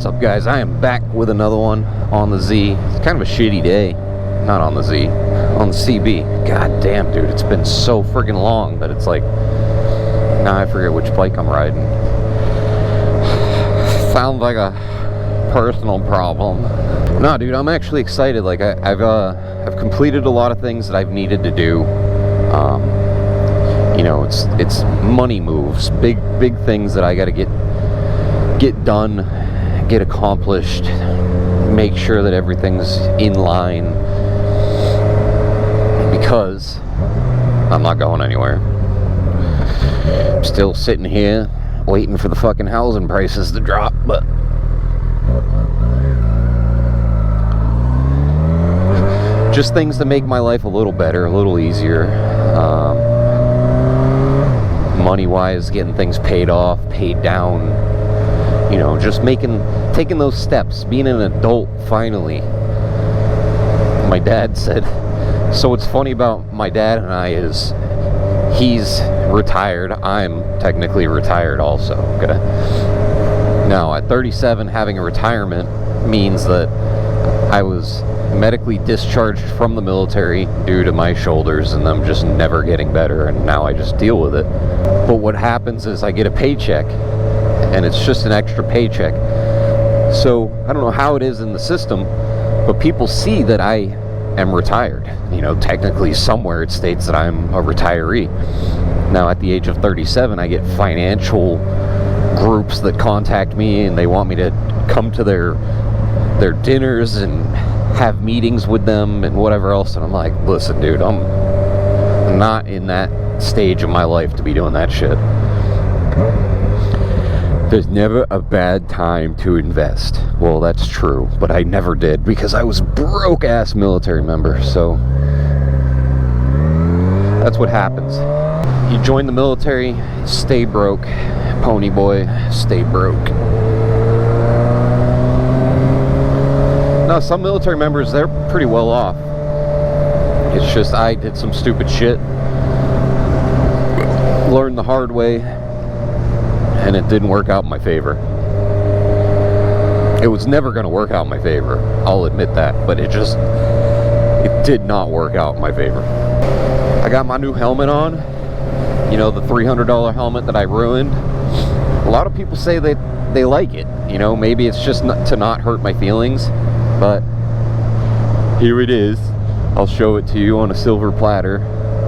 What's up, guys? I am back with another one on the Z. It's kind of a shitty day. Not on the Z, on the CB. God damn, dude, it's been so friggin' long that it's like, now I forget which bike I'm riding. Sounds like a personal problem. No, dude, I'm actually excited. Like, I've completed a lot of things that I've needed to do. You know, it's money moves, big things that I got to get done, get accomplished, make sure that everything's in line, because I'm not going anywhere. I'm still sitting here waiting for the fucking housing prices to drop, but just things to make my life a little better, a little easier. Money-wise, getting things paid off, paid down. You know, just taking those steps, being an adult finally. My dad said, so what's funny about my dad and I is he's retired. I'm technically retired also. Okay. Now, at 37, having a retirement means that I was medically discharged from the military due to my shoulders and them just never getting better, and now I just deal with it. But what happens is I get a paycheck, and it's just an extra paycheck. So I don't know how it is in the system, but people see that I am retired. You know, technically somewhere it states that I'm a retiree. Now at the age of 37, I get financial groups that contact me and they want me to come to their dinners and have meetings with them and whatever else, and I'm like, listen, dude, I'm not in that stage of my life to be doing that shit. There's never a bad time to invest. Well, that's true, but I never did because I was broke ass military member. So that's what happens. You join the military, stay broke. Pony boy, stay broke. Now, some military members, they're pretty well off. It's just I did some stupid shit, learned the hard way, and it didn't work out in my favor. It was never going to work out in my favor, I'll admit that, but it did not work out in my favor. I got my new helmet on, you know, the $300 helmet that I ruined. A lot of people say they like it, you know, maybe it's just to not hurt my feelings, but here it is. I'll show it to you on a silver platter.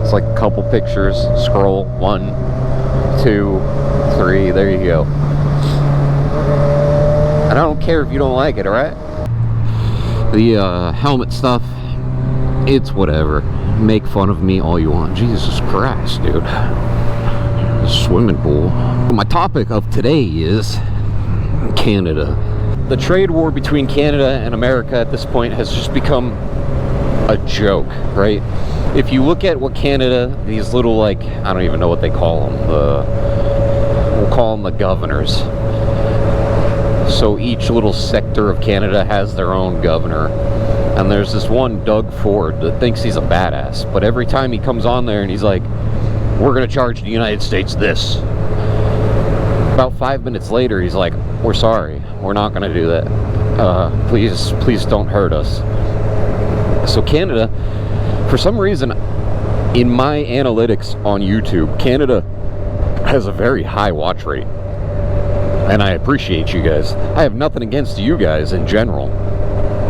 It's like a couple pictures. Scroll 1, 2, 3, there you go. And I don't care if you don't like it, alright? The helmet stuff, it's whatever. Make fun of me all you want. Jesus Christ, dude. The swimming pool. My topic of today is Canada. The trade war between Canada and America at this point has just become a joke, right? If you look at what Canada, these little, like, I don't even know what they call them, we'll call them the governors. So each little sector of Canada has their own governor. And there's this one, Doug Ford, that thinks he's a badass. But every time he comes on there and he's like, we're going to charge the United States this. About 5 minutes later, he's like, we're sorry. We're not going to do that. Please don't hurt us. So Canada, for some reason, in my analytics on YouTube, Canada has a very high watch rate. And I appreciate you guys. I have nothing against you guys in general.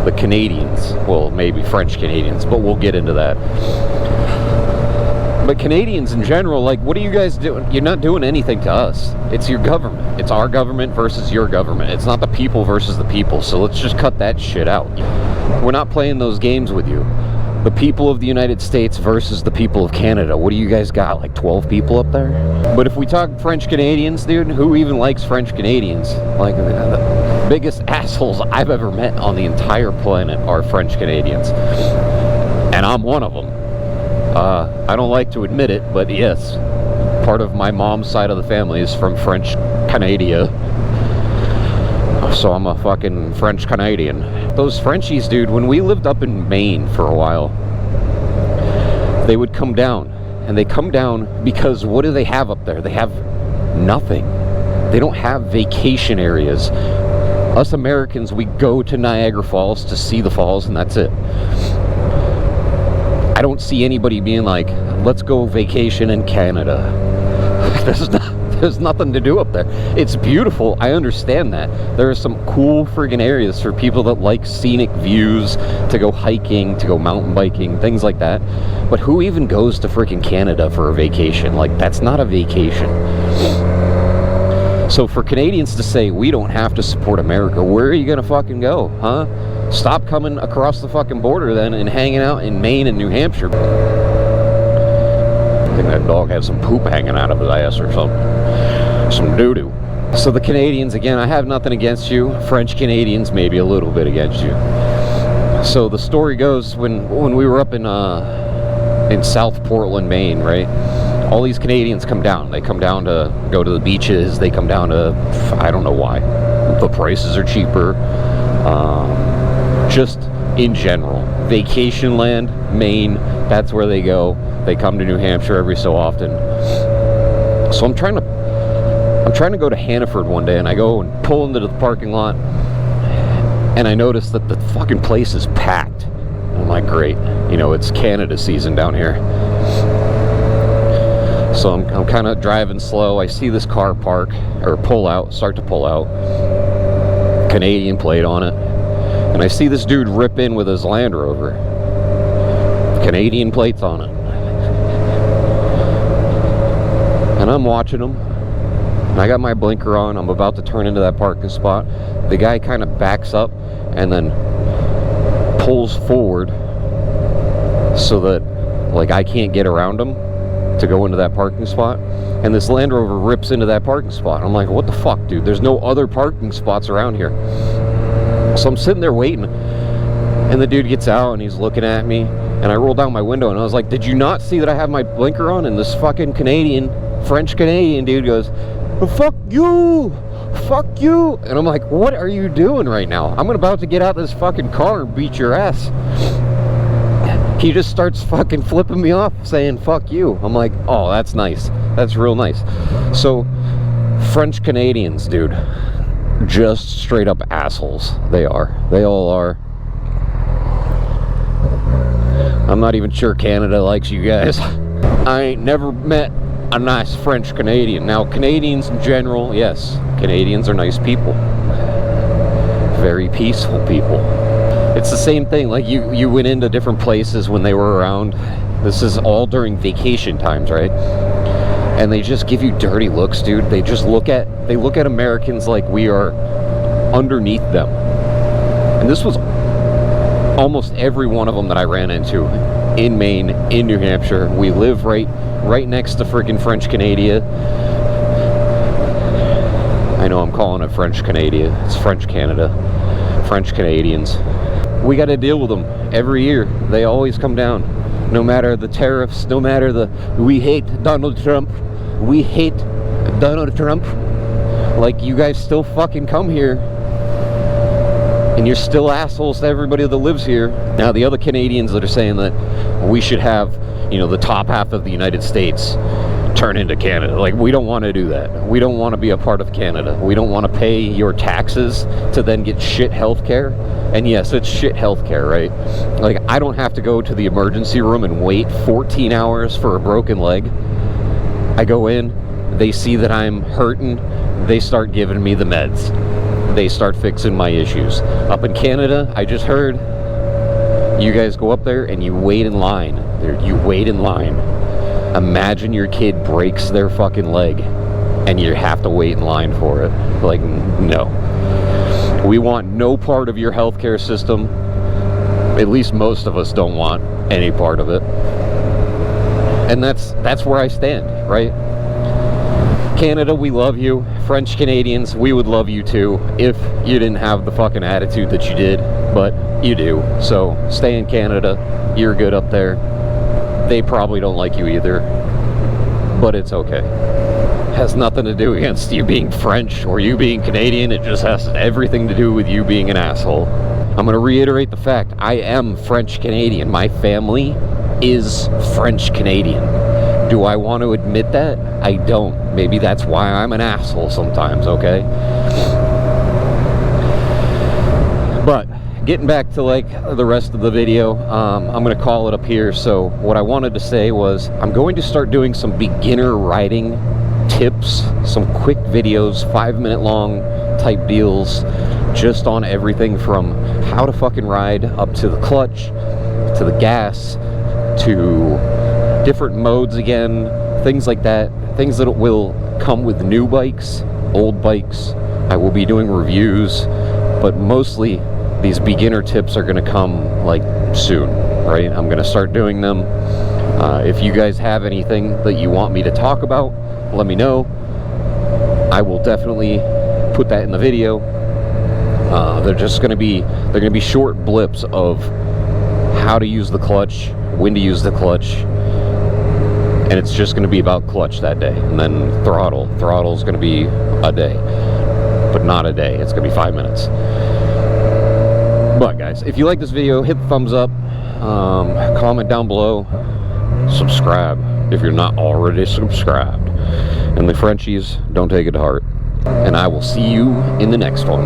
The Canadians. Well, maybe French Canadians, but we'll get into that. But Canadians in general, like, what are you guys doing? You're not doing anything to us. It's your government. It's our government versus your government. It's not the people versus the people. So let's just cut that shit out. We're not playing those games with you. The people of the United States versus the people of Canada. What do you guys got? Like 12 people up there? But if we talk French Canadians, dude, who even likes French Canadians? Like, the biggest assholes I've ever met on the entire planet are French Canadians. And I'm one of them. I don't like to admit it, but yes, part of my mom's side of the family is from French Canada. So I'm a fucking French Canadian. Those Frenchies, dude, when we lived up in Maine for a while, they would come down. And they come down because what do they have up there? They have nothing. They don't have vacation areas. Us Americans, we go to Niagara Falls to see the falls, and that's it. I don't see anybody being like, let's go vacation in Canada. There's nothing to do up there. It's beautiful, I understand that. There are some cool friggin' areas for people that like scenic views, to go hiking, to go mountain biking, things like that. But who even goes to friggin' Canada for a vacation? Like, that's not a vacation. So for Canadians to say, we don't have to support America, where are you gonna fucking go, huh? Stop coming across the fucking border then and hanging out in Maine and New Hampshire. I think that dog had some poop hanging out of his ass or something. Some doo-doo. So the Canadians, again, I have nothing against you. French Canadians, maybe a little bit against you. So the story goes, when we were up in South Portland, Maine, right? All these Canadians come down. They come down to go to the beaches. They come down to, I don't know why. The prices are cheaper. Just in general. Vacation land, Maine, that's where they go. They come to New Hampshire every so often. So I'm trying to go to Hannaford one day, and I go and pull into the parking lot, and I notice that the fucking place is packed. I'm like, great. You know, it's Canada season down here. So I'm kind of driving slow. I see this car park, or start to pull out. Canadian plate on it. And I see this dude rip in with his Land Rover. Canadian plates on it. And I'm watching him. And I got my blinker on. I'm about to turn into that parking spot. The guy kind of backs up and then pulls forward so that, like, I can't get around him to go into that parking spot. And this Land Rover rips into that parking spot. I'm like, what the fuck, dude? There's no other parking spots around here. So I'm sitting there waiting, and the dude gets out and he's looking at me, and I roll down my window and I was like, did you not see that I have my blinker on? And this fucking French Canadian dude goes, fuck you, and I'm like, what are you doing right now? I'm about to get out of this fucking car and beat your ass. He just starts fucking flipping me off, saying fuck you. I'm like, oh, that's nice, that's real nice. So French Canadians, dude, just straight up assholes. They all are. I'm not even sure Canada likes you guys. I ain't never met a nice French Canadian. Now, Canadians in general, yes, Canadians are nice people. Very peaceful people. It's the same thing, like you went into different places when they were around. This is all during vacation times, right? And they just give you dirty looks, dude. They look at Americans like we are underneath them. And this was almost every one of them that I ran into in Maine, in New Hampshire. We live right next to freaking French Canada. I know I'm calling it French Canada. It's French Canada. French Canadians. We got to deal with them every year. They always come down. No matter the tariffs, no matter we hate Donald Trump. We hate Donald Trump. Like, you guys still fucking come here. And you're still assholes to everybody that lives here. Now, the other Canadians that are saying that we should have, you know, the top half of the United States turn into Canada. Like, we don't want to do that. We don't want to be a part of Canada. We don't want to pay your taxes to then get shit healthcare. And yes, it's shit healthcare, right? Like, I don't have to go to the emergency room and wait 14 hours for a broken leg. I go in, they see that I'm hurting, they start giving me the meds. They start fixing my issues. Up in Canada, I just heard, you guys go up there and you wait in line. You wait in line. Imagine your kid breaks their fucking leg and you have to wait in line for it. Like, no. We want no part of your healthcare system. At least most of us don't want any part of it. And that's where I stand, right? Canada, we love you. French Canadians, we would love you too if you didn't have the fucking attitude that you did, but you do. So stay in Canada. You're good up there. They probably don't like you either, but it's okay. Has nothing to do against you being French or you being Canadian. It just has everything to do with you being an asshole. I'm going to reiterate the fact, I am French Canadian. My family is French Canadian. Do I want to admit that? I don't. Maybe that's why I'm an asshole sometimes, okay? But getting back to like the rest of the video, I'm gonna call it up here. So what I wanted to say was I'm going to start doing some beginner riding tips, some quick videos, 5-minute long type deals, just on everything from how to fucking ride up to the clutch, to the gas, to different modes again, things like that, things that will come with new bikes, old bikes. I will be doing reviews, but mostly these beginner tips are going to come like soon, right? I'm going to start doing them. If you guys have anything that you want me to talk about, let me know. I will definitely put that in the video. They're going to be short blips of how to use the clutch, when to use the clutch, and it's just going to be about clutch that day. And then throttle's going to be a day, but not a day. It's going to be 5 minutes. But guys, if you like this video, hit the thumbs up, comment down below, subscribe if you're not already subscribed, and the Frenchies, don't take it to heart. And I will see you in the next one.